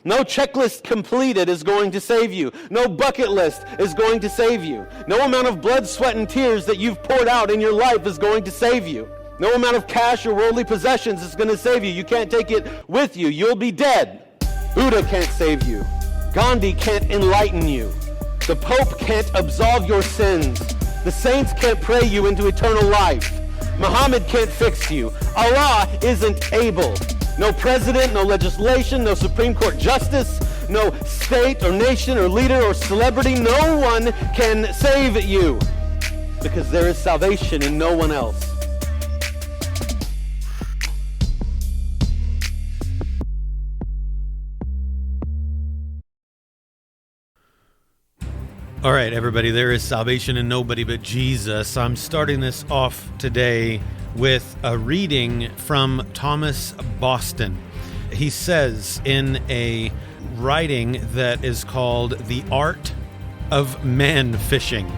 No checklist completed is going to save you. No bucket list is going to save you. No amount of blood, sweat, and tears that you've poured out in your life is going to save you. No amount of cash or worldly possessions is going to save you. You can't take it with you. You'll be dead. Buddha can't save you. Gandhi can't enlighten you. The Pope can't absolve your sins. The saints can't pray you into eternal life. Muhammad can't fix you. Allah isn't able. No president, no legislation, no Supreme Court justice, no state or nation or leader or celebrity. No one can save you because there is salvation in no one else. All right, everybody, there is salvation in nobody but Jesus. I'm starting this off today with a reading from Thomas Boston. He says in a writing that is called The Art of Man Fishing,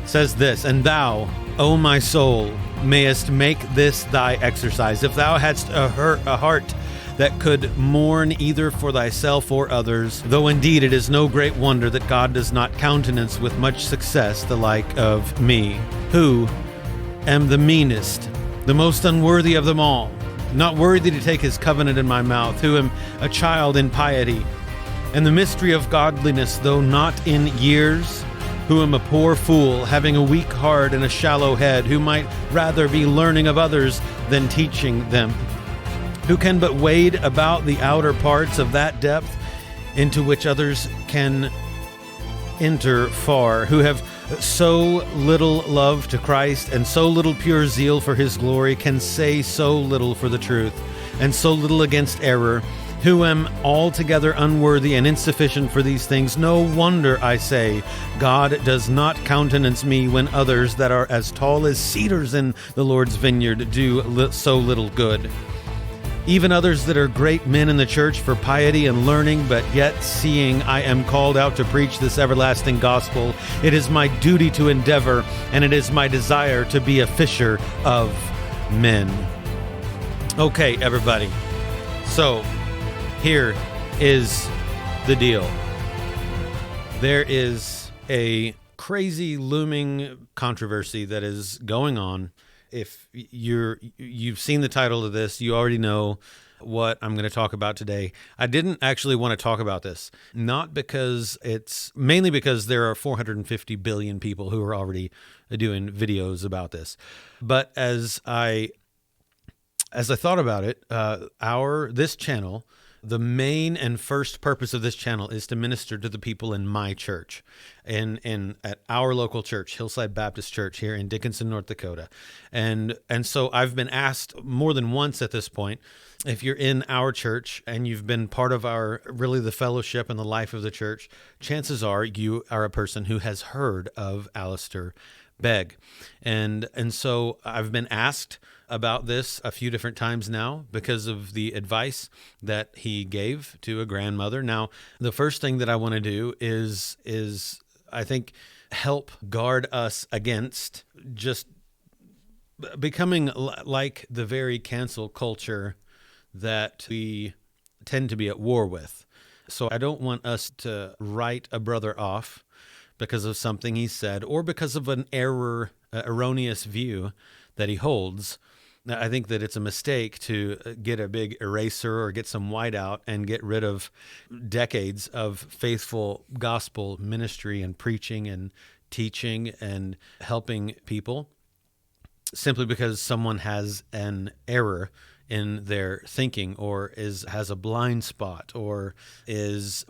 says this, "And thou, O my soul, mayest make this thy exercise. If thou hadst a heart that could mourn either for thyself or others, though indeed it is no great wonder that God does not countenance with much success the like of me, who am the meanest, the most unworthy of them all, not worthy to take his covenant in my mouth, who am a child in piety, and the mystery of godliness, though not in years, who am a poor fool, having a weak heart and a shallow head, who might rather be learning of others than teaching them, who can but wade about the outer parts of that depth into which others can enter far, who have so little love to Christ and so little pure zeal for his glory, can say so little for the truth and so little against error, who am altogether unworthy and insufficient for these things. No wonder, I say, God does not countenance me when others that are as tall as cedars in the Lord's vineyard do so little good. Even others that are great men in the church for piety and learning, but yet seeing I am called out to preach this everlasting gospel, it is my duty to endeavor, and it is my desire to be a fisher of men." Okay, everybody. So, here is the deal. There is a crazy looming controversy that is going on. If you've seen the title of this, you already know what I'm going to talk about today. I didn't actually want to talk about this, mainly because there are 450 billion people who are already doing videos about this. But as I thought about it, this channel, the main and first purpose of this channel is to minister to the people in my church, at our local church, Hillside Baptist Church here in Dickinson, North Dakota. And so I've been asked more than once at this point, if you're in our church and you've been part of the fellowship and the life of the church, chances are you are a person who has heard of Alistair Begg. And so I've been asked about this a few different times now because of the advice that he gave to a grandmother. Now, the first thing that I want to do is I think help guard us against just becoming like the very cancel culture that we tend to be at war with. So I don't want us to write a brother off because of something he said or because of an erroneous view that he holds. I think that it's a mistake to get a big eraser or get some whiteout and get rid of decades of faithful gospel ministry and preaching and teaching and helping people simply because someone has an error in their thinking or has a blind spot or is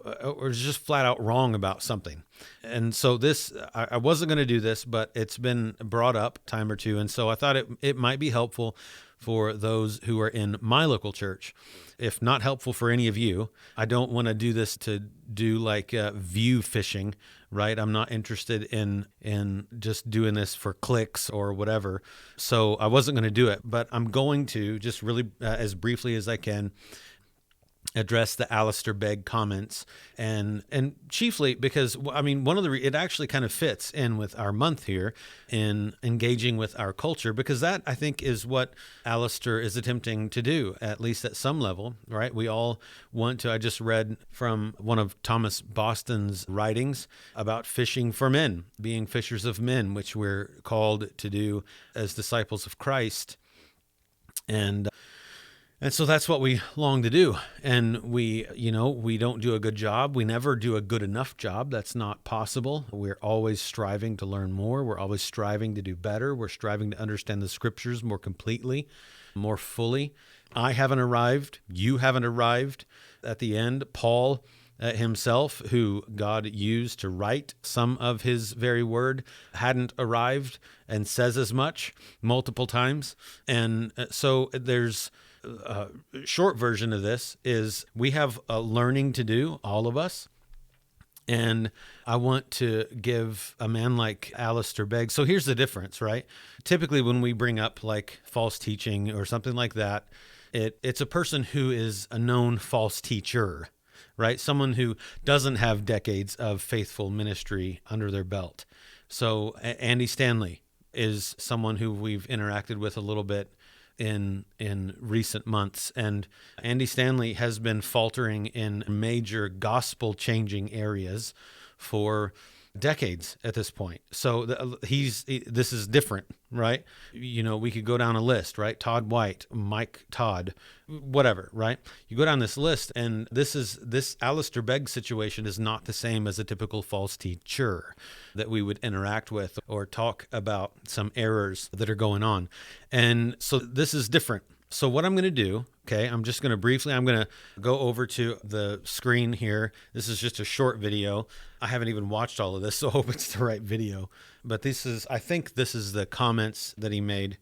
just flat out wrong about something. And so I wasn't going to do this, but it's been brought up a time or two. And so I thought it might be helpful for those who are in my local church. If not helpful for any of you, I don't want to do this to do like view fishing, right? I'm not interested in just doing this for clicks or whatever. So I wasn't going to do it, but I'm going to just really as briefly as I can address the Alistair Begg comments, and chiefly because, I mean, one of the it actually kind of fits in with our month here in engaging with our culture, because that, I think, is what Alistair is attempting to do, at least at some level, right? We all want to. I just read from one of Thomas Boston's writings about fishing for men, being fishers of men, which we're called to do as disciples of Christ. And so that's what we long to do. And we don't do a good job. We never do a good enough job. That's not possible. We're always striving to learn more. We're always striving to do better. We're striving to understand the scriptures more completely, more fully. I haven't arrived. You haven't arrived. At the end, Paul himself, who God used to write some of his very word, hadn't arrived, and says as much multiple times. And so there's short version of this is we have a learning to do, all of us. And I want to give a man like Alistair Begg. So here's the difference, right? Typically when we bring up like false teaching or something like that, it's a person who is a known false teacher, right? Someone who doesn't have decades of faithful ministry under their belt. So Andy Stanley is someone who we've interacted with a little bit in recent months. And Andy Stanley has been faltering in major gospel-changing areas for decades at this point. So this is different, right? We could go down a list, right? Todd White, Mike Todd, whatever, right? You go down this list, and this Alistair Begg situation is not the same as a typical false teacher that we would interact with or talk about some errors that are going on. And so this is different. So what I'm going to do, okay, I'm going to go over to the screen here. This is just a short video. I haven't even watched all of this, so I hope it's the right video. But I think this is the comments that he made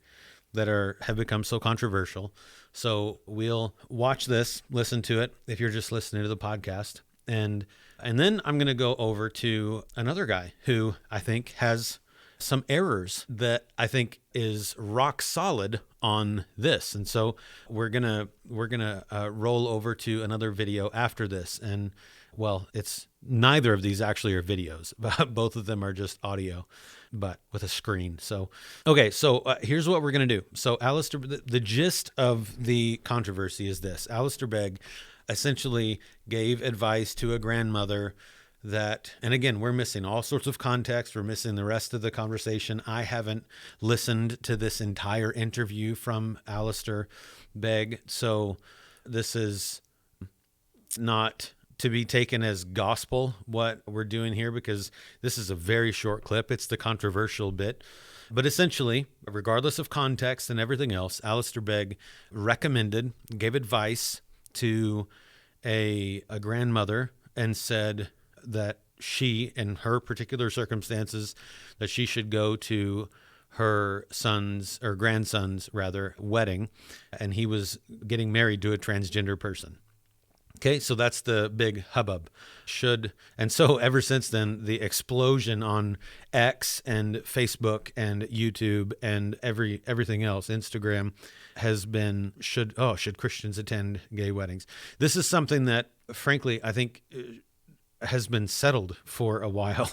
that have become so controversial. So we'll watch this, listen to it if you're just listening to the podcast. And then I'm going to go over to another guy who I think has some errors that I think is rock solid on this. And so we're gonna roll over to another video after this. And well, it's neither of these actually are videos, but both of them are just audio, but with a screen. So, okay, so here's what we're gonna do. So Alistair, the gist of the controversy is this: Alistair Begg essentially gave advice to a grandmother that, and again, we're missing all sorts of context. We're missing the rest of the conversation. I haven't listened to this entire interview from Alistair Begg, so this is not to be taken as gospel, what we're doing here, because this is a very short clip. It's the controversial bit. But essentially, regardless of context and everything else, Alistair Begg gave advice to a grandmother and said that she, in her particular circumstances, that she should go to her son's or grandson's rather wedding, and he was getting married to a transgender person. Okay, so that's the big hubbub. And so ever since then, the explosion on X and Facebook and YouTube and everything else, Instagram, has been should Christians attend gay weddings? This is something that, frankly, I think has been settled for a while,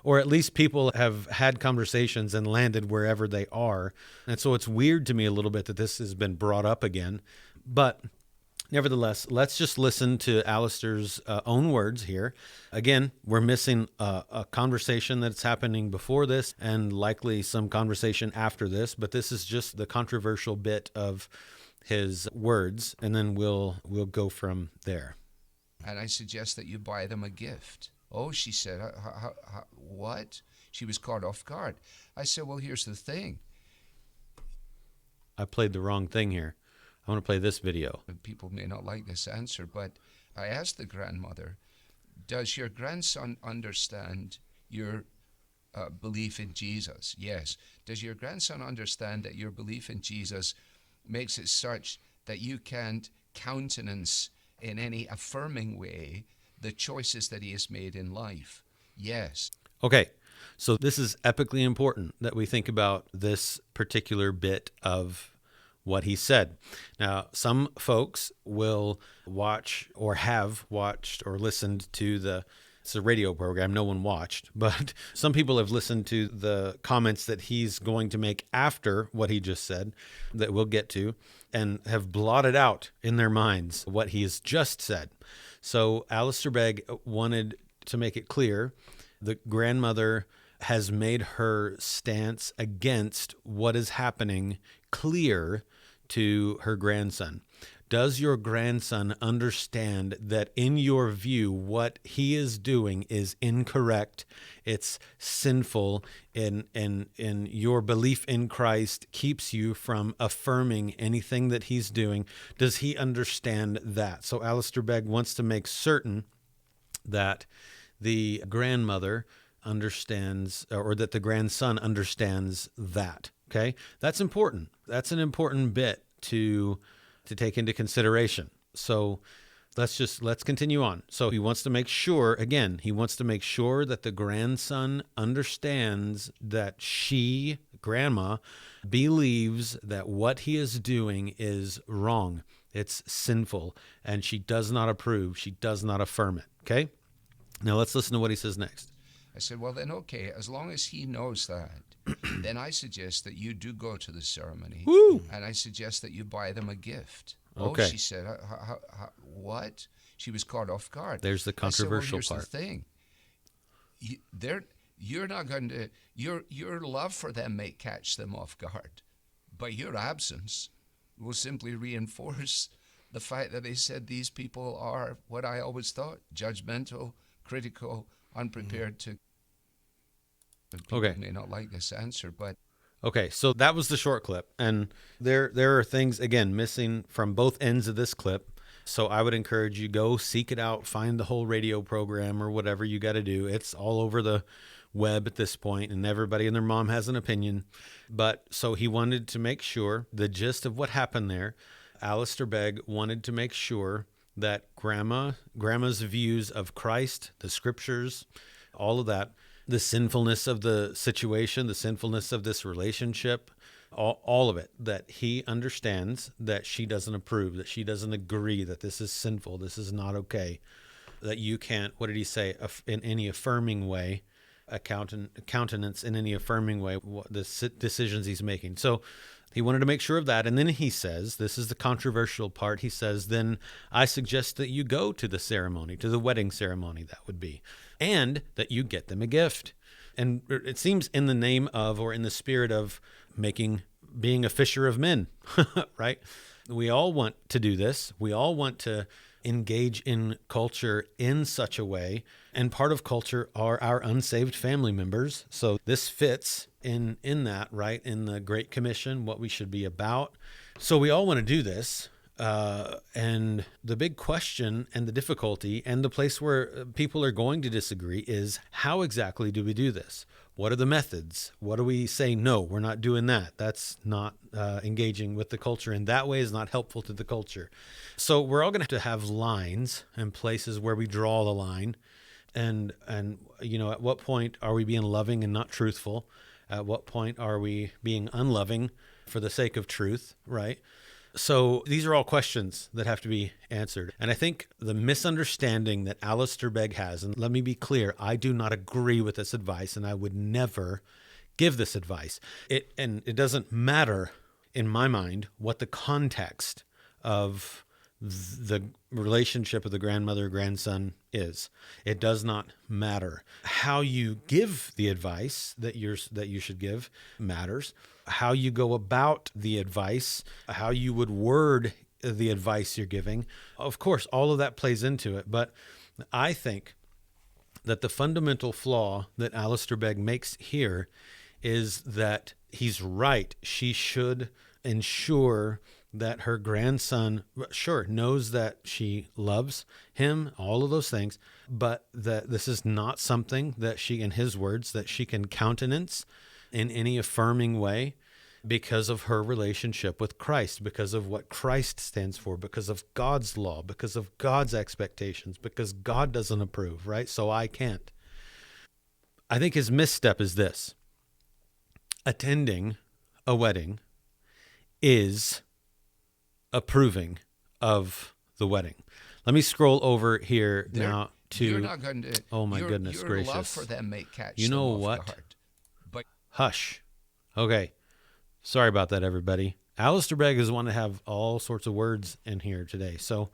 or at least people have had conversations and landed wherever they are. And so it's weird to me a little bit that this has been brought up again. But nevertheless, let's just listen to Alistair's own words here. Again, we're missing a conversation that's happening before this and likely some conversation after this, but this is just the controversial bit of his words, and then we'll go from there. And I suggest that you buy them a gift. Oh, she said, what? She was caught off guard. I said, well, here's the thing. I played the wrong thing here. I want to play this video. People may not like this answer, but I asked the grandmother, does your grandson understand your belief in Jesus? Yes. Does your grandson understand that your belief in Jesus makes it such that you can't countenance in any affirming way the choices that he has made in life? Yes. Okay, so this is epically important that we think about this particular bit of what he said. Now, some folks will watch or have watched or listened to it's a radio program. No one watched, but some people have listened to the comments that he's going to make after what he just said that we'll get to, and have blotted out in their minds what he has just said. So Alistair Begg wanted to make it clear the grandmother has made her stance against what is happening clear to her grandson. Does your grandson understand that in your view, what he is doing is incorrect? It's sinful, and your belief in Christ keeps you from affirming anything that he's doing. Does he understand that? So Alistair Begg wants to make certain that the grandmother understands, or that the grandson understands that. Okay? That's important. That's an important bit to take into consideration. So let's continue on. So he wants to make sure that the grandson understands that grandma, believes that what he is doing is wrong. It's sinful, and she does not approve. She does not affirm it. Okay? Now let's listen to what he says next. I said, well, then, okay, as long as he knows that, then I suggest that you do go to the ceremony. Woo! And I suggest that you buy them a gift. Okay. Oh, she said, what? She was caught off guard. There's the controversial I said, well, here's part. the thing. You're not going to, your love for them may catch them off guard, but your absence will simply reinforce the fact that they said these people are what I always thought, judgmental, critical, unprepared to. People Okay. may not like this answer, but Okay, so that was the short clip, and there are things, again, missing from both ends of this clip. So I would encourage you, go seek it out, find the whole radio program or whatever you got to do. It's all over the web at this point, and everybody and their mom has an opinion. But so he wanted to make sure the gist of what happened there. Alistair Begg wanted to make sure that grandma's views of Christ, the scriptures, all of that, the sinfulness of the situation, the sinfulness of this relationship, all of it, that he understands that she doesn't approve, that she doesn't agree, that this is sinful, this is not okay, that you can't, what did he say, in any affirming way, countenance in any affirming way, the decisions he's making. So he wanted to make sure of that. And then he says, this is the controversial part, he says, then I suggest that you go to the ceremony, to the wedding ceremony, that would be, and that you get them a gift. And it seems in the name of, or in the spirit of being a fisher of men, right? We all want to do this. We all want to engage in culture in such a way. And part of culture are our unsaved family members. So this fits in that, right? In the Great Commission, what we should be about. So we all want to do this. And the big question and the difficulty and the place where people are going to disagree is, how exactly do we do this? What are the methods? What do we say? No, we're not doing that. That's not engaging with the culture. And that way is not helpful to the culture. So we're all going to have lines and places where we draw the line. And at what point are we being loving and not truthful? At what point are we being unloving for the sake of truth, right? So these are all questions that have to be answered. And I think the misunderstanding that Alistair Begg has, and let me be clear, I do not agree with this advice, and I would never give this advice. It doesn't matter, in my mind, what the context of the relationship of the grandmother-grandson is. It does not matter. How you give the advice that you should give matters. How you go about the advice, how you would word the advice you're giving, of course, all of that plays into it. But I think that the fundamental flaw that Alistair Begg makes here is that he's right. She should ensure that her grandson, sure, knows that she loves him, all of those things, but that this is not something that she, in his words, that she can countenance in any affirming way because of her relationship with Christ, because of what Christ stands for, because of God's law, because of God's expectations, because God doesn't approve, right? So I can't. I think his misstep is this. Attending a wedding is approving of the wedding. Let me scroll over here now to. You're not going to. Oh my goodness your gracious! Love for them may catch You know them off what? guard. But Hush. Okay. Sorry about that, everybody. Alistair Begg is one to have all sorts of words in here today. So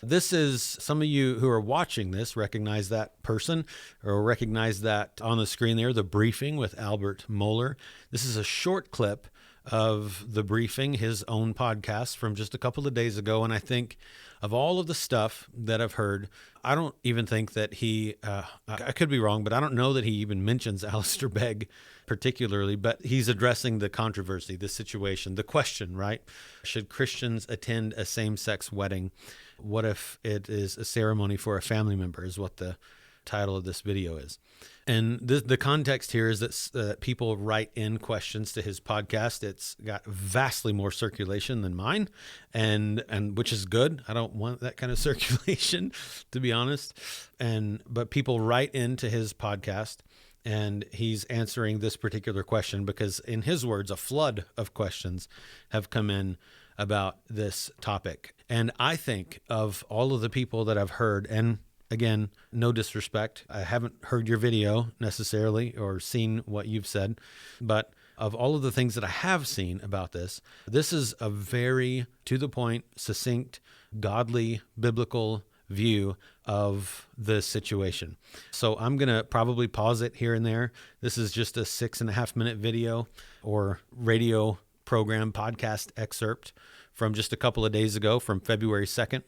this is, some of you who are watching this recognize that person or recognize that on the screen there, the briefing with Albert Mohler. This is a short clip of the briefing, his own podcast from just a couple of days ago. And I think of all of the stuff that I've heard, I don't even think that he, I could be wrong, but I don't know that he even mentions Alistair Begg particularly, but he's addressing the controversy, the situation, the question, right? Should Christians attend a same-sex wedding? What if it is a ceremony for a family member, is what the title of this video is. And the context here is that people write in questions to his podcast. It's got vastly more circulation than mine, and which is good. I don't want that kind of circulation, to be honest. But people write into his podcast, and he's answering this particular question because, in his words, a flood of questions have come in about this topic. And I think of all of the people that I've heard, and again, no disrespect, I haven't heard your video necessarily or seen what you've said, but of all of the things that I have seen about this is a very to the point, succinct, godly, biblical view of the situation. So I'm going to probably pause it here and there. This is just a 6.5 minute video or radio program podcast excerpt from just a couple of days ago, from February 2nd.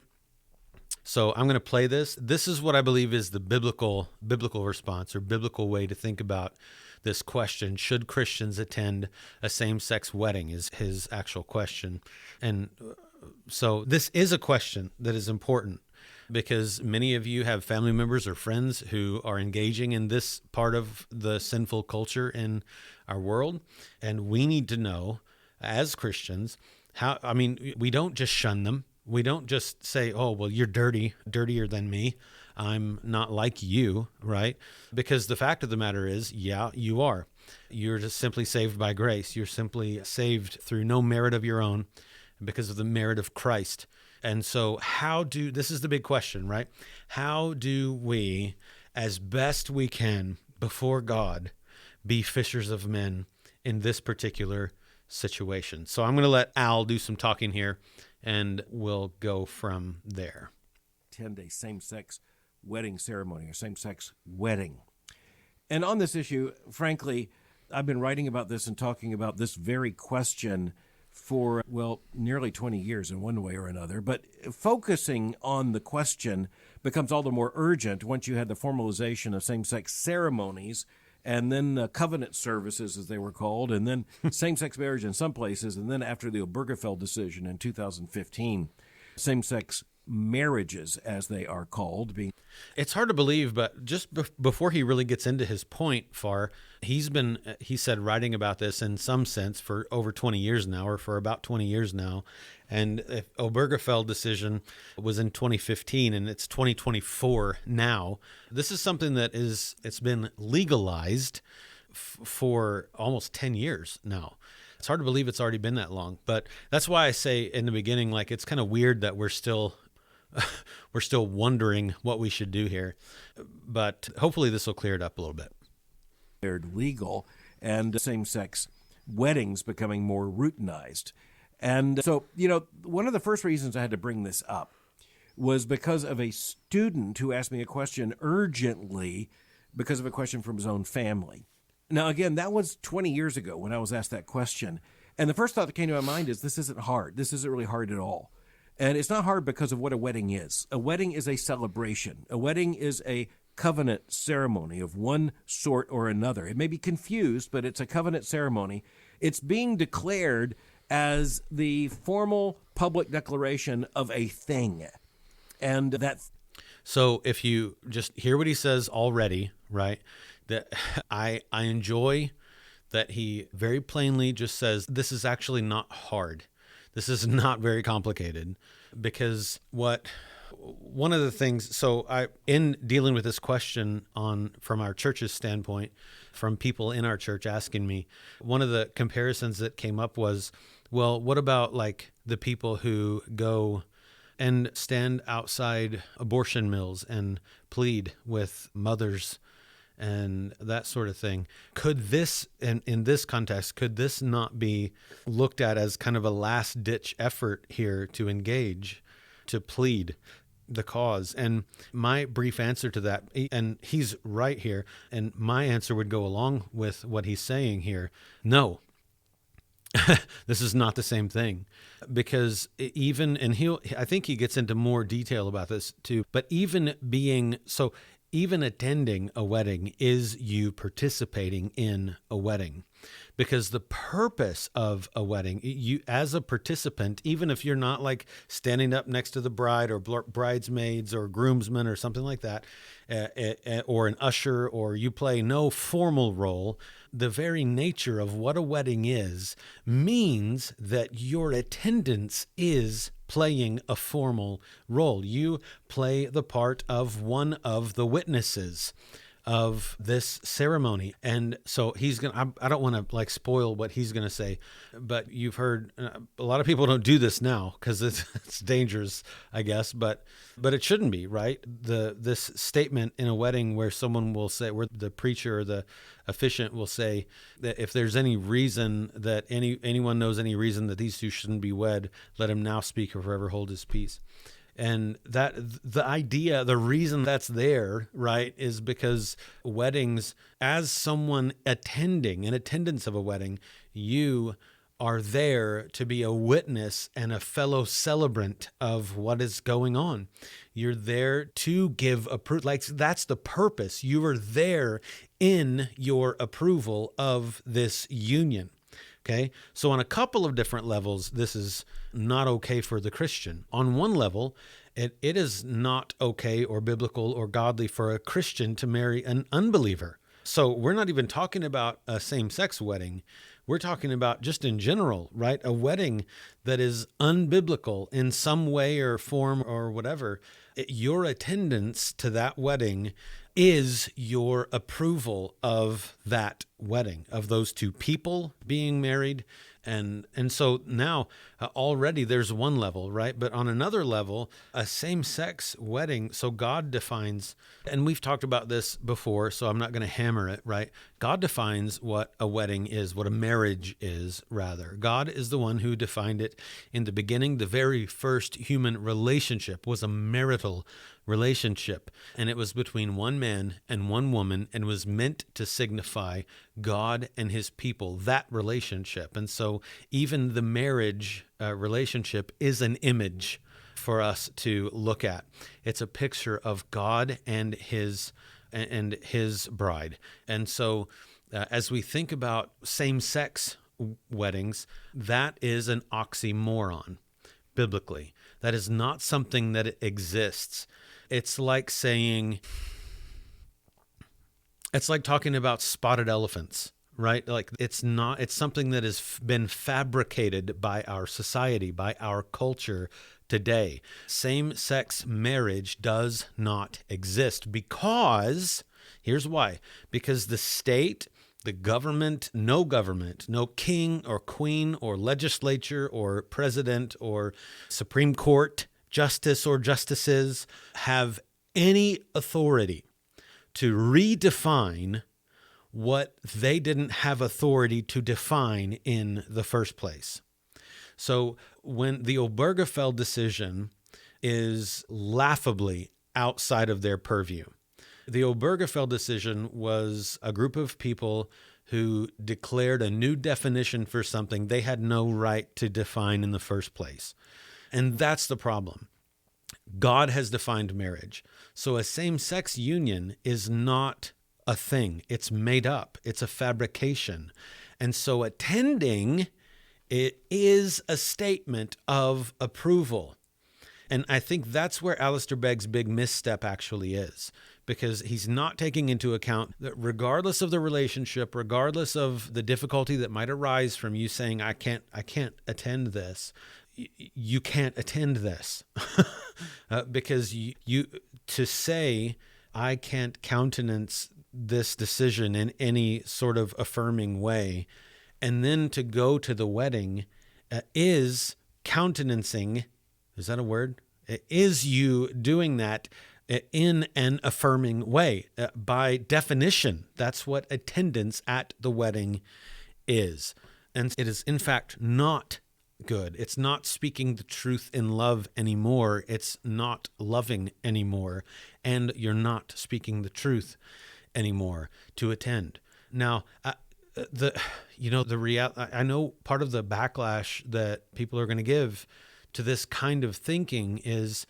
So I'm going to play this. This is what I believe is the biblical response or biblical way to think about this question. Should Christians attend a same-sex wedding is his actual question. And so this is a question that is important because many of you have family members or friends who are engaging in this part of the sinful culture in our world. And we need to know as Christians we don't just shun them. We don't just say, oh, well, you're dirtier than me. I'm not like you, right? Because the fact of the matter is, yeah, you are. You're just simply saved by grace. You're simply saved through no merit of your own because of the merit of Christ. And so this is the big question, right? How do we, as best we can before God, be fishers of men in this particular situation? So I'm going to let Al do some talking here, and we'll go from there. Attend a same-sex wedding ceremony or same-sex wedding. And on this issue, frankly, I've been writing about this and talking about this very question for, nearly 20 years in one way or another. But focusing on the question becomes all the more urgent once you had the formalization of same-sex ceremonies and then covenant services, as they were called, and then same-sex marriage in some places, and then after the Obergefell decision in 2015, same-sex marriages, as they are called. It's hard to believe, but just before he really gets into his point, he said, writing about this in some sense for over 20 years now, or for about 20 years now. And if Obergefell decision was in 2015 and it's 2024 now, this is something that it's been legalized for almost 10 years now. It's hard to believe it's already been that long, but that's why I say in the beginning, like, it's kind of weird that we're still wondering what we should do here, but hopefully this will clear it up a little bit. They're legal, and same-sex weddings becoming more routinized. And so, one of the first reasons I had to bring this up was because of a student who asked me a question urgently because of a question from his own family. Now, again, that was 20 years ago when I was asked that question. And the first thought that came to my mind is, this isn't hard. This isn't really hard at all. And it's not hard because of what a wedding is. A wedding is a celebration. A wedding is a covenant ceremony of one sort or another. It may be confused, but it's a covenant ceremony. It's being declared as the formal public declaration of a thing. And that's... So if you just hear what he says already, right, that I enjoy that he very plainly just says, this is actually not hard. This is not very complicated, because one of the things, in dealing with this question from our church's standpoint, from people in our church asking me, one of the comparisons that came up was Well, what about like the people who go and stand outside abortion mills and plead with mothers and that sort of thing? Could this, in this context, could this not be looked at as kind of a last-ditch effort here to engage, to plead the cause? And my brief answer to that, and he's right here, and my answer would go along with what he's saying here. No. This is not the same thing, because even, and I think he gets into more detail about this too, but even attending a wedding is you participating in a wedding, because the purpose of a wedding, you as a participant, even if you're not like standing up next to the bride or bridesmaids or groomsmen or something like that, or an usher, or you play no formal role, the very nature of what a wedding is means that your attendance is playing a formal role. You play the part of one of the witnesses of this ceremony. And so I don't want to like spoil what he's going to say, but you've heard a lot of people don't do this now because it's dangerous, I guess, but it shouldn't be, right? This statement in a wedding where someone will say, where the preacher or the officiant will say that if there's any reason that anyone knows any reason that these two shouldn't be wed, let him now speak or forever hold his peace. And that the reason that's there, right, is because weddings, as someone in attendance of a wedding, you are there to be a witness and a fellow celebrant of what is going on. You're there to give approval. Like, that's the purpose. You are there in your approval of this union. Okay, so on a couple of different levels, this is not okay for the Christian. On one level, it is not okay or biblical or godly for a Christian to marry an unbeliever. So we're not even talking about a same-sex wedding. We're talking about just in general, right? A wedding that is unbiblical in some way or form or whatever. Your attendance to that wedding is your approval of that wedding, of those two people being married. And so now already there's one level, right? But on another level, a same-sex wedding, so God defines, and we've talked about this before, so I'm not going to hammer it, right? God defines what a wedding is, what a marriage is, rather. God is the one who defined it in the beginning. The very first human relationship was a marital relationship, and it was between one man and one woman, and was meant to signify God and his people, that relationship. And so even the marriage relationship is an image for us to look at. It's a picture of God and his bride. And so as we think about same-sex weddings, that is an oxymoron biblically. That is not something that exists. It's like saying, it's like talking about spotted elephants, right? Like it's something that has been fabricated by our society, by our culture today. Same-sex marriage does not exist because, here's why, because the state, the government, no king or queen or legislature or president or Supreme Court justice or justices have any authority to redefine what they didn't have authority to define in the first place. So when the Obergefell decision is laughably outside of their purview, the Obergefell decision was a group of people who declared a new definition for something they had no right to define in the first place. And that's the problem. God has defined marriage. So a same-sex union is not a thing. It's made up. It's a fabrication. And so attending, it is a statement of approval. And I think that's where Alistair Begg's big misstep actually is, because he's not taking into account that regardless of the relationship, regardless of the difficulty that might arise from you saying, I can't attend this, you can't attend this because you to say, I can't countenance this decision in any sort of affirming way, and then to go to the wedding is countenancing, is that a word? Is you doing that in an affirming way? By definition, that's what attendance at the wedding is. And it is, in fact, not good. It's not speaking the truth in love anymore. It's not loving anymore. And you're not speaking the truth anymore to attend. Now, the reality, I know part of the backlash that people are going to give to this kind of thinking is,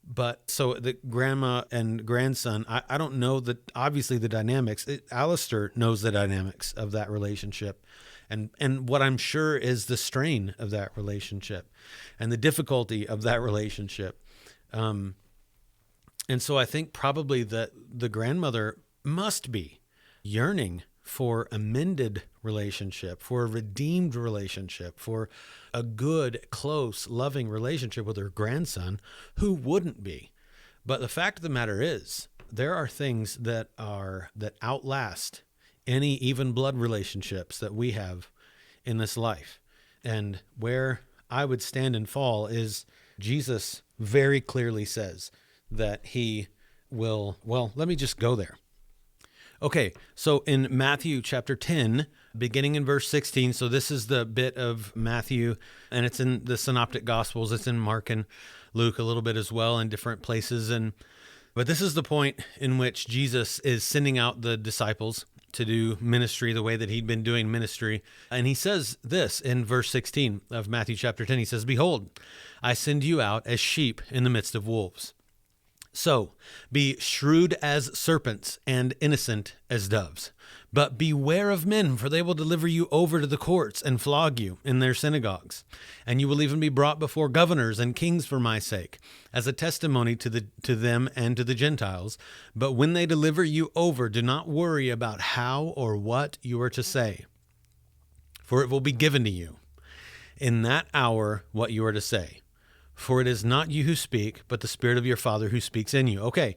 but so the grandma and grandson, I don't know that obviously the dynamics. Alistair knows the dynamics of that relationship, and what I'm sure is the strain of that relationship and the difficulty of that relationship. And so I think probably that the grandmother must be yearning for a mended relationship, for a redeemed relationship, for a good, close, loving relationship with her grandson. Who wouldn't be? But the fact of the matter is, there are things that outlast any even blood relationships that we have in this life. And where I would stand and fall is Jesus very clearly says that he will, well, let me just go there. Okay, so in Matthew chapter 10, beginning in verse 16, so this is the bit of Matthew, and it's in the Synoptic Gospels. It's in Mark and Luke a little bit as well in different places. But this is the point in which Jesus is sending out the disciples to do ministry the way that he'd been doing ministry. And he says this in verse 16 of Matthew chapter 10. He says, "Behold, I send you out as sheep in the midst of wolves. So be shrewd as serpents and innocent as doves. But beware of men, for they will deliver you over to the courts and flog you in their synagogues. And you will even be brought before governors and kings for my sake, as a testimony to them and to the Gentiles. But when they deliver you over, do not worry about how or what you are to say, for it will be given to you in that hour what you are to say. For it is not you who speak, but the Spirit of your Father who speaks in you." Okay,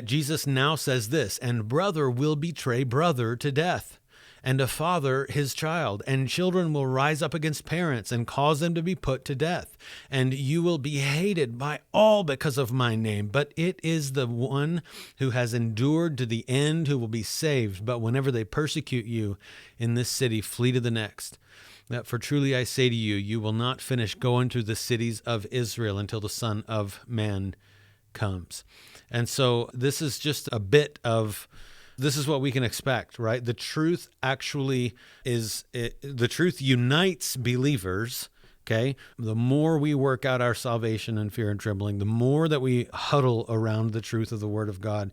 Jesus now says this, "And brother will betray brother to death, and a father his child, and children will rise up against parents and cause them to be put to death. And you will be hated by all because of my name, but it is the one who has endured to the end who will be saved. But whenever they persecute you in this city, flee to the next. For truly I say to you, you will not finish going through the cities of Israel until the Son of Man comes." And so this is just a bit of, this is what we can expect, right? The truth actually the truth unites believers, okay? The more we work out our salvation in fear and trembling, the more that we huddle around the truth of the Word of God.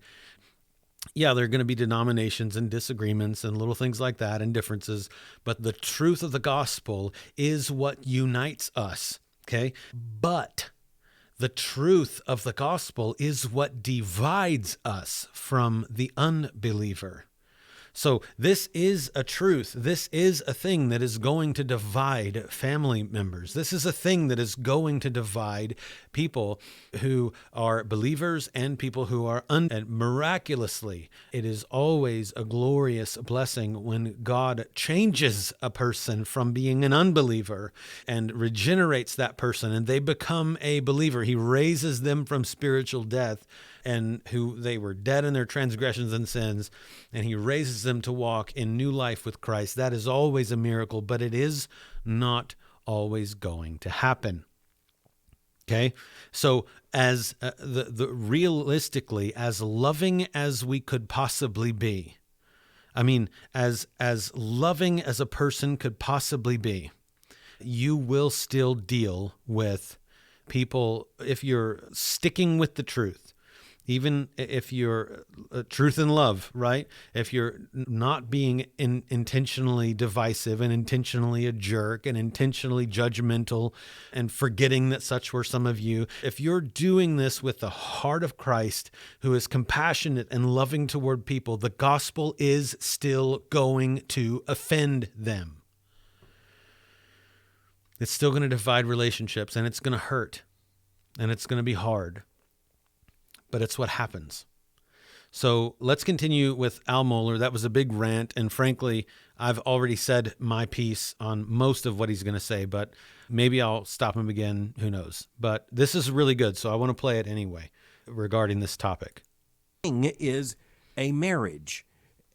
Yeah, there are going to be denominations and disagreements and little things like that and differences, but the truth of the gospel is what unites us, okay? But the truth of the gospel is what divides us from the unbeliever. So this is a truth. This is a thing that is going to divide family members. This is a thing that is going to divide people who are believers and people who are and miraculously, it is always a glorious blessing when God changes a person from being an unbeliever and regenerates that person and they become a believer. He raises them from spiritual death, and who they were dead in their transgressions and sins, and he raises them to walk in new life with Christ. That is always a miracle, but it is not always going to happen. Okay? So as realistically, as loving as we could possibly be, I mean, as loving as a person could possibly be, you will still deal with people if you're sticking with the truth. Even if you're truth and love, right? If you're not being intentionally divisive and intentionally a jerk and intentionally judgmental and forgetting that such were some of you, if you're doing this with the heart of Christ, who is compassionate and loving toward people, the gospel is still going to offend them. It's still going to divide relationships, and it's going to hurt, and it's going to be hard. But it's what happens. So let's continue with Al Mohler. That was a big rant, and frankly, I've already said my piece on most of what he's going to say, but maybe I'll stop him again. Who knows? But this is really good, so I want to play it anyway regarding this topic. Is a marriage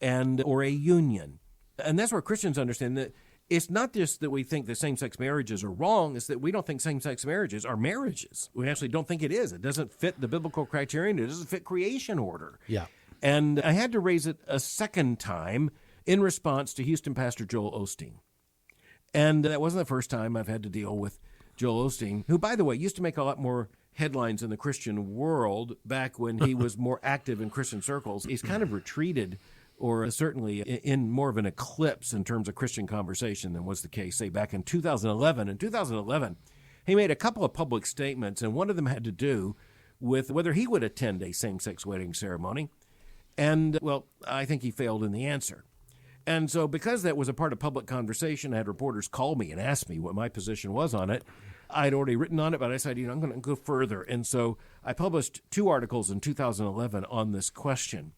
or a union. And that's where Christians understand that it's not just that we think that same-sex marriages are wrong, it's that we don't think same-sex marriages are marriages. We actually don't think it is. It doesn't fit the biblical criterion. It doesn't fit creation order. Yeah. And I had to raise it a second time in response to Houston pastor Joel Osteen. And that wasn't the first time I've had to deal with Joel Osteen, who, by the way, used to make a lot more headlines in the Christian world back when he was more active in Christian circles. He's kind of retreated, or certainly in more of an eclipse in terms of Christian conversation than was the case, say, back in 2011. In 2011, he made a couple of public statements, and one of them had to do with whether he would attend a same-sex wedding ceremony. And, well, I think he failed in the answer. And so because that was a part of public conversation, I had reporters call me and ask me what my position was on it. I'd already written on it, but I said, I'm going to go further. And so I published 2 articles in 2011 on this question.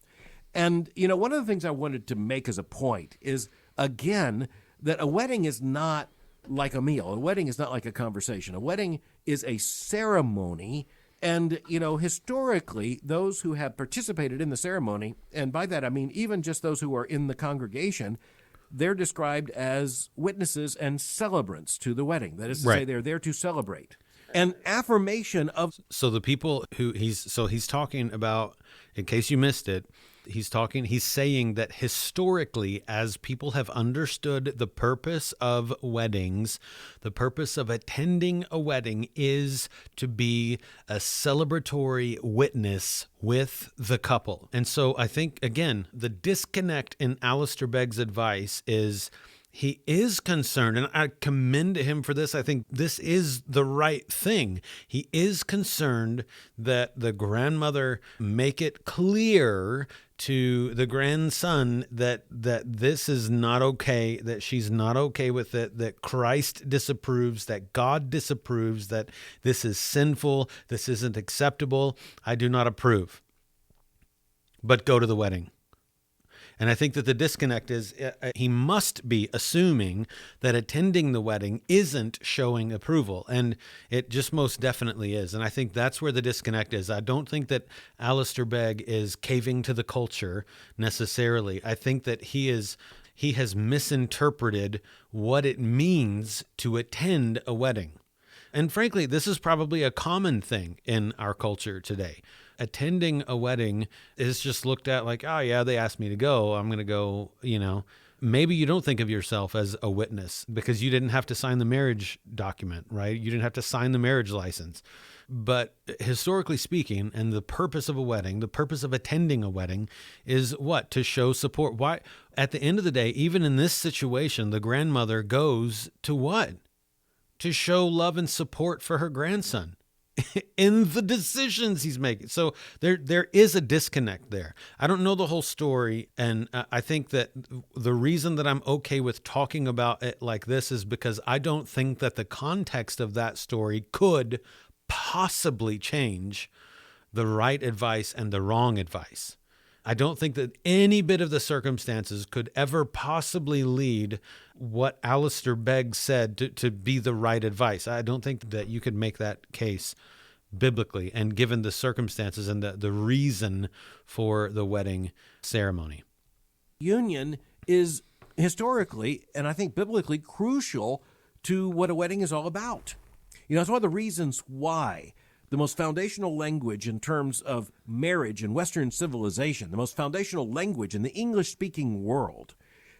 And, one of the things I wanted to make as a point is, again, that a wedding is not like a meal. A wedding is not like a conversation. A wedding is a ceremony. And, historically, those who have participated in the ceremony, and by that I mean even just those who are in the congregation, they're described as witnesses and celebrants to the wedding. That is to say, they're there to celebrate. An affirmation of... So the people he's talking about, in case you missed it, he's saying that historically, as people have understood the purpose of weddings, the purpose of attending a wedding is to be a celebratory witness with the couple. And so I think, again, the disconnect in Alistair Begg's advice is he is concerned, and I commend him for this. I think this is the right thing. He is concerned that the grandmother make it clear to the grandson that this is not okay, that she's not okay with it, that Christ disapproves, that God disapproves, that this is sinful, this isn't acceptable, I do not approve. But go to the wedding. And I think that the disconnect is he must be assuming that attending the wedding isn't showing approval. And it just most definitely is. And I think that's where the disconnect is. I don't think that Alistair Begg is caving to the culture necessarily. I think that he has misinterpreted what it means to attend a wedding. And frankly, this is probably a common thing in our culture today. Attending a wedding is just looked at like, oh yeah, they asked me to go, I'm going to go, Maybe you don't think of yourself as a witness because you didn't have to sign the marriage document, right? You didn't have to sign the marriage license. But historically speaking, and the purpose of a wedding, the purpose of attending a wedding is what? To show support. Why? At the end of the day, even in this situation, the grandmother goes to what? To show love and support for her grandson in the decisions he's making. So there is a disconnect there. I don't know the whole story, and I think that the reason that I'm okay with talking about it like this is because I don't think that the context of that story could possibly change the right advice and the wrong advice. I don't think that any bit of the circumstances could ever possibly lead what Alistair Begg said to be the right advice. I don't think that you could make that case biblically and given the circumstances and the reason for the wedding ceremony. Union is historically, and I think biblically, crucial to what a wedding is all about. It's one of the reasons why the most foundational language in terms of marriage in Western civilization, the most foundational language in the English-speaking world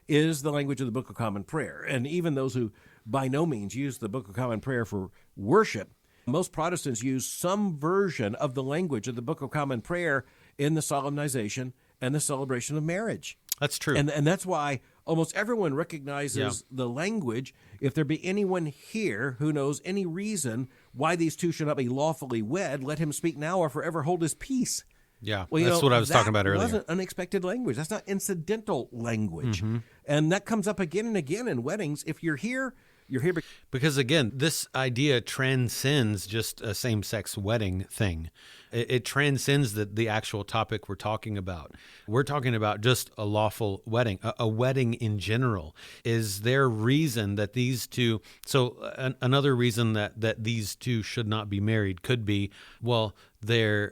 is the language of the Book of Common Prayer. And even those who by no means use the Book of Common Prayer for worship, most Protestants use some version of the language of the Book of Common Prayer in the solemnization and the celebration of marriage. That's true. And that's why almost everyone recognizes the language. If there be anyone here who knows any reason why these two should not be lawfully wed, let him speak now or forever hold his peace. Yeah, that's what I was talking about earlier. That wasn't unexpected language. That's not incidental language. Mm-hmm. And that comes up again and again in weddings. If you're here, You're here Because again, this idea transcends just a same-sex wedding thing. It transcends the actual topic we're talking about. We're talking about just a lawful wedding, a wedding in general. Is there reason that these two, another reason that these two should not be married could be, well, they're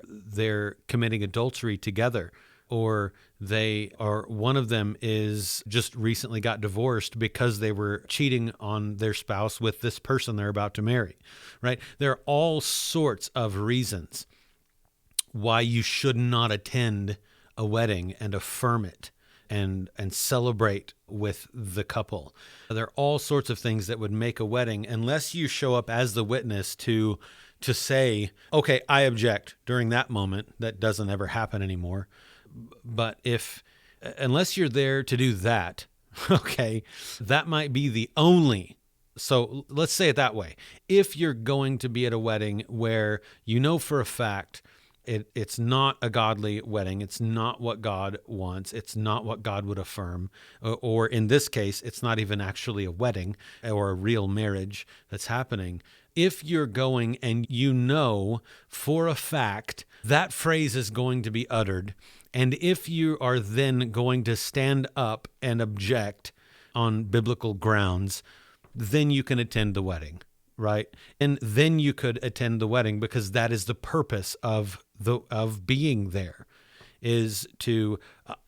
committing adultery together, or one of them is just recently got divorced because they were cheating on their spouse with this person they're about to marry, right? There are all sorts of reasons why you should not attend a wedding and affirm it and celebrate with the couple. There are all sorts of things that would make a wedding, unless you show up as the witness to say, okay, I object during that moment. That doesn't ever happen anymore. But unless you're there to do that, okay, that might be the only. So let's say it that way. If you're going to be at a wedding where you know for a fact it's not a godly wedding, it's not what God wants, it's not what God would affirm, or in this case, it's not even actually a wedding or a real marriage that's happening. If you're going and you know for a fact that phrase is going to be uttered, and if you are then going to stand up and object on biblical grounds, then you can attend the wedding, right? And then you could attend the wedding, because that is the purpose of being there, is to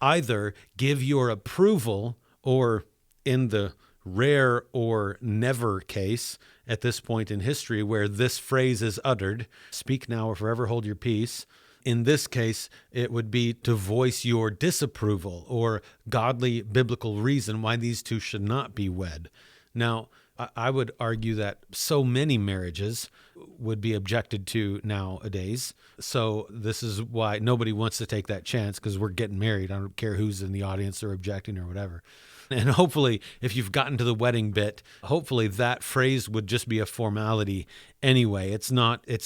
either give your approval, or in the rare or never case at this point in history where this phrase is uttered, speak now or forever hold your peace. In this case, it would be to voice your disapproval or godly biblical reason why these two should not be wed. Now, I would argue that so many marriages would be objected to nowadays. So this is why nobody wants to take that chance, because we're getting married. I don't care who's in the audience or objecting or whatever. And hopefully, if you've gotten to the wedding bit, hopefully that phrase would just be a formality anyway. It's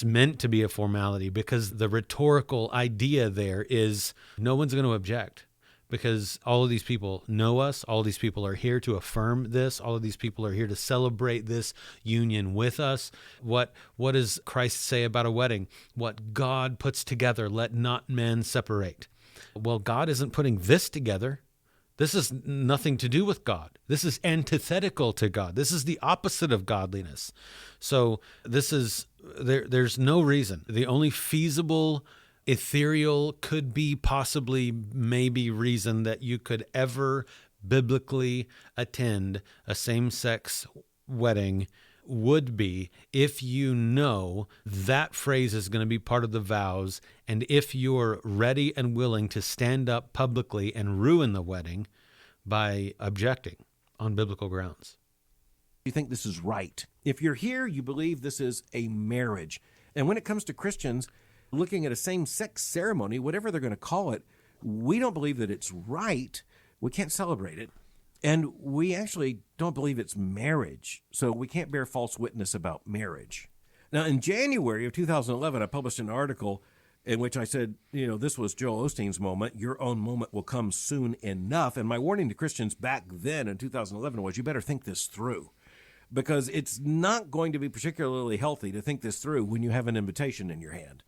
meant to be a formality, because the rhetorical idea there is no one's going to object, because all of these people know us. All of these people are here to affirm this. All of these people are here to celebrate this union with us. What does Christ say about a wedding? What God puts together, let not men separate. Well, God isn't putting this together. This is nothing to do with God. This is antithetical to God. This is the opposite of godliness. So there's no reason. The only feasible, ethereal, could be possibly maybe reason that you could ever biblically attend a same-sex wedding would be if you know that phrase is going to be part of the vows, and if you're ready and willing to stand up publicly and ruin the wedding by objecting on biblical grounds. You think this is right. If you're here, you believe this is a marriage. And when it comes to Christians looking at a same-sex ceremony, whatever they're going to call it, we don't believe that it's right. We can't celebrate it. And we actually don't believe it's marriage. So we can't bear false witness about marriage. Now, in January of 2011, I published an article in which I said, this was Joel Osteen's moment. Your own moment will come soon enough. And my warning to Christians back then in 2011 was, you better think this through, because it's not going to be particularly healthy to think this through when you have an invitation in your hand.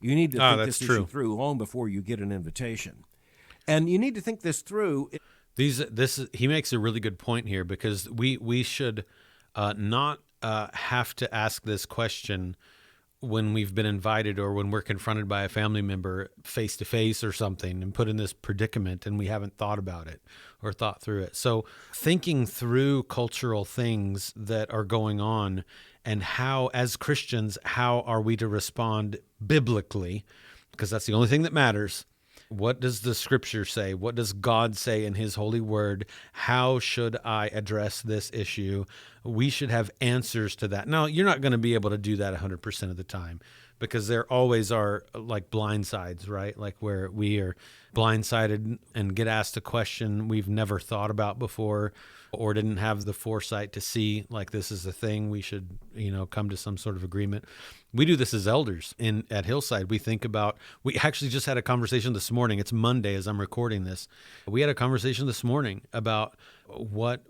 You need to think this issue through long before you get an invitation. And you need to think this through. He makes a really good point here, because we should not have to ask this question when we've been invited or when we're confronted by a family member face to face or something and put in this predicament and we haven't thought about it or thought through it. So thinking through cultural things that are going on, and how, as Christians, how are we to respond biblically? Because that's the only thing that matters. What does the scripture say? What does God say in his holy word? How should I address this issue? We should have answers to that. Now, you're not going to be able to do that 100% of the time, because there always are like blind sides, right? Like where we are blindsided and get asked a question we've never thought about before, or didn't have the foresight to see, like, this is a thing we should, come to some sort of agreement. We do this as elders at Hillside. We actually just had a conversation this morning. It's Monday as I'm recording this. We had a conversation this morning about what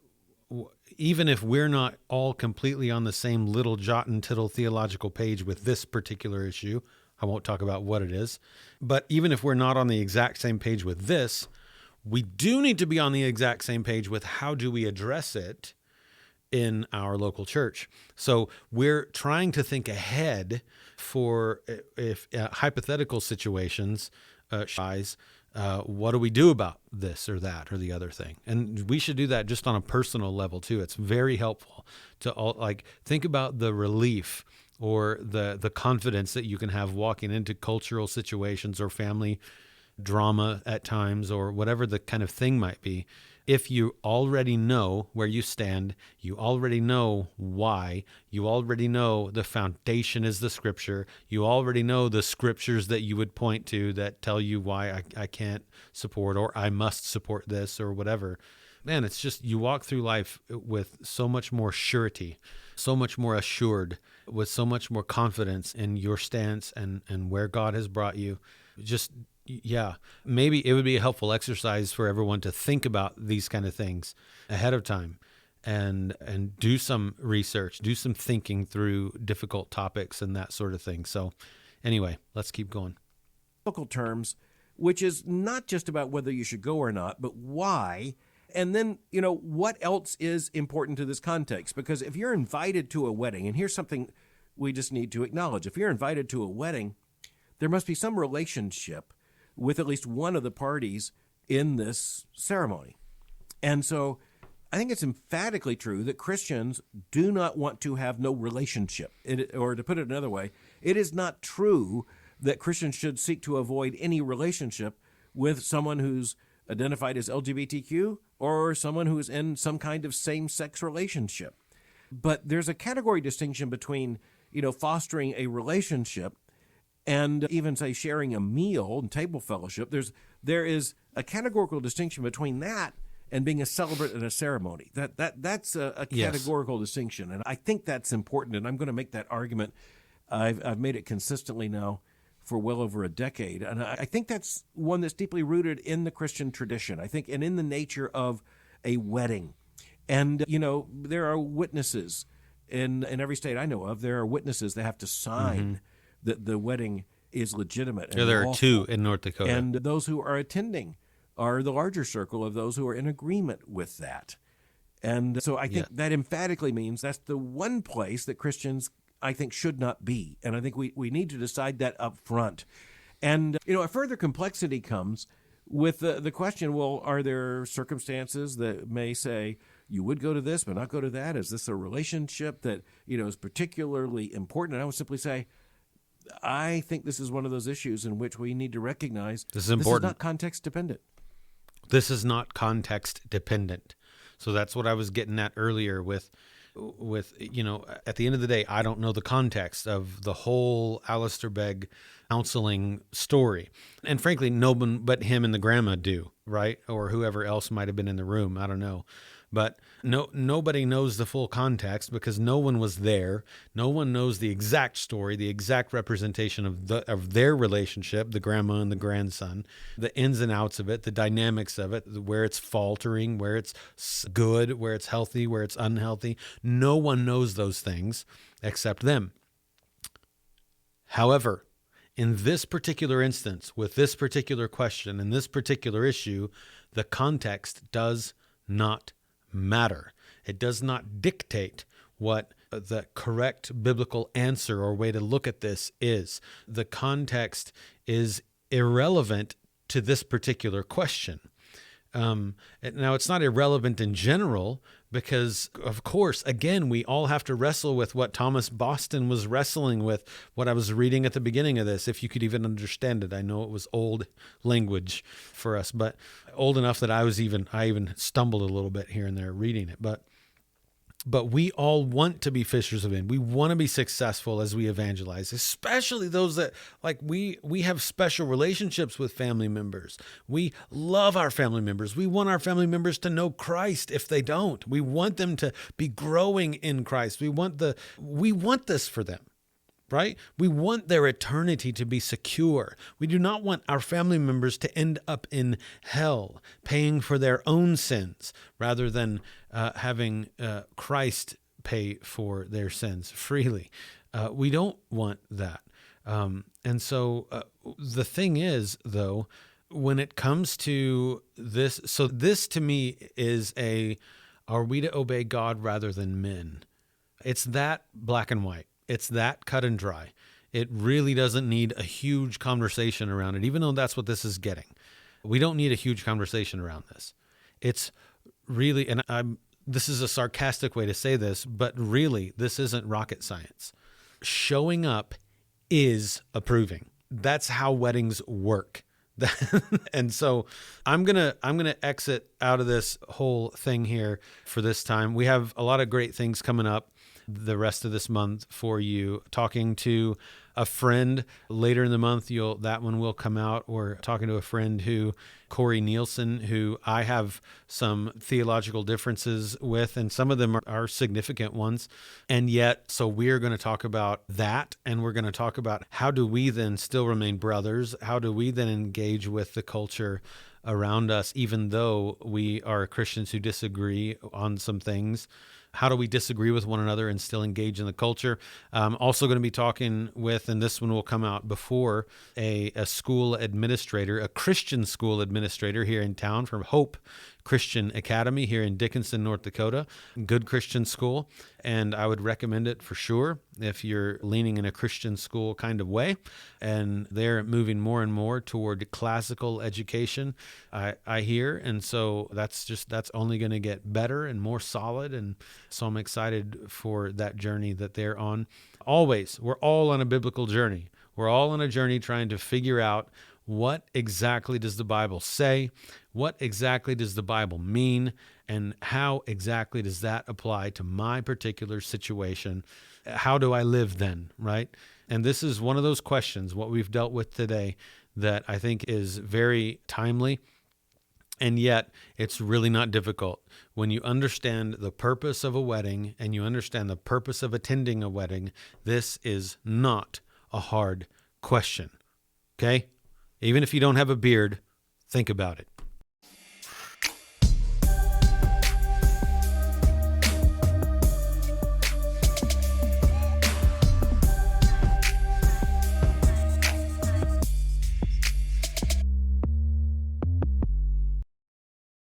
even if we're not all completely on the same little jot and tittle theological page with this particular issue, I won't talk about what it is, but even if we're not on the exact same page with this, we do need to be on the exact same page with how do we address it in our local church. So we're trying to think ahead for if hypothetical situations arise. What do we do about this or that or the other thing? And we should do that just on a personal level too. It's very helpful to think about the relief or the confidence that you can have walking into cultural situations or family drama at times or whatever the kind of thing might be. If you already know where you stand, you already know why, you already know the foundation is the scripture, you already know the scriptures that you would point to that tell you why I can't support or I must support this or whatever. Man, it's just you walk through life with so much more surety, so much more assured, with so much more confidence in your stance and where God has brought you. Yeah, maybe it would be a helpful exercise for everyone to think about these kind of things ahead of time and do some research, do some thinking through difficult topics and that sort of thing. So anyway, let's keep going. Biblical terms, which is not just about whether you should go or not, but why. And then, what else is important to this context? Because if you're invited to a wedding, and here's something we just need to acknowledge. If you're invited to a wedding, there must be some relationship with at least one of the parties in this ceremony. And so I think it's emphatically true that Christians do not want to have no relationship. Or to put it another way, it is not true that Christians should seek to avoid any relationship with someone who's identified as LGBTQ or someone who is in some kind of same-sex relationship. But there's a category distinction between, fostering a relationship and even, say, sharing a meal and table fellowship. There is a categorical distinction between that and being a celebrant at a ceremony. That's a categorical distinction, and I think that's important, and I'm going to make that argument. I've made it consistently now for well over a decade, and I think that's one that's deeply rooted in the Christian tradition, I think, and in the nature of a wedding. And, there are witnesses in every state I know of. There are witnesses that have to sign that the wedding is legitimate. And there are lawful. 2 in North Dakota. And those who are attending are the larger circle of those who are in agreement with that. And so I think that emphatically means that's the one place that Christians, I think, should not be. And I think we need to decide that up front. And, a further complexity comes with the question, well, are there circumstances that may say you would go to this but not go to that? Is this a relationship that, is particularly important? And I would simply say, I think this is one of those issues in which we need to recognize this is important. This is not context dependent. This is not context dependent. So that's what I was getting at earlier with at the end of the day, I don't know the context of the whole Alistair Begg counseling story. And frankly, no one but him and the grandma do, right? Or whoever else might have been in the room. I don't know. But nobody knows the full context because no one was there. No one knows the exact story, the exact representation of their relationship, the grandma and the grandson, the ins and outs of it, the dynamics of it, where it's faltering, where it's good, where it's healthy, where it's unhealthy. No one knows those things except them. However, in this particular instance, with this particular question, in this particular issue, the context does not matter. It does not dictate what the correct biblical answer or way to look at this is. The context is irrelevant to this particular question. Now, it's not irrelevant in general because, of course, again, we all have to wrestle with what Thomas Boston was wrestling with, what I was reading at the beginning of this, if you could even understand it. I know it was old language for us, but old enough that I even stumbled a little bit here and there reading it. But we all want to be fishers of men. We want to be successful as we evangelize, especially those that, we have special relationships with family members. We love our family members. We want our family members to know Christ if they don't. We want them to be growing in Christ. We want this for them. right? We want their eternity to be secure. We do not want our family members to end up in hell, paying for their own sins, rather than having Christ pay for their sins freely. We don't want that. And so the thing is, though, when it comes to this, so this to me is are we to obey God rather than men? It's that black and white. It's that cut and dry. It really doesn't need a huge conversation around it, even though that's what this is getting. We don't need a huge conversation around this. It's really, and this is a sarcastic way to say this, but really, this isn't rocket science. Showing up is approving. That's how weddings work. And so I'm gonna exit out of this whole thing here for this time. We have a lot of great things coming up the rest of this month for you. Talking to a friend later in the month, that one will come out. Or talking to a friend Corey Nielsen, who I have some theological differences with, and some of them are significant ones. And yet, so we're going to talk about that, and we're going to talk about how do we then still remain brothers? How do we then engage with the culture around us, even though we are Christians who disagree on some things? How do we disagree with one another and still engage in the culture? Also going to be talking with, and this one will come out before, a school administrator, a Christian school administrator here in town from Hope Christian Academy here in Dickinson, North Dakota. Good Christian school, and I would recommend it for sure if you're leaning in a Christian school kind of way. And they're moving more and more toward classical education, I hear. And so that's only going to get better and more solid. And so I'm excited for that journey that they're on. Always, we're all on a biblical journey. We're all on a journey trying to figure out what exactly does the Bible say? What exactly does the Bible mean? And how exactly does that apply to my particular situation? How do I live then, right? And this is one of those questions, what we've dealt with today, that I think is very timely. And yet it's really not difficult. When you understand the purpose of a wedding and you understand the purpose of attending a wedding, this is not a hard question, okay? Even if you don't have a beard, think about it.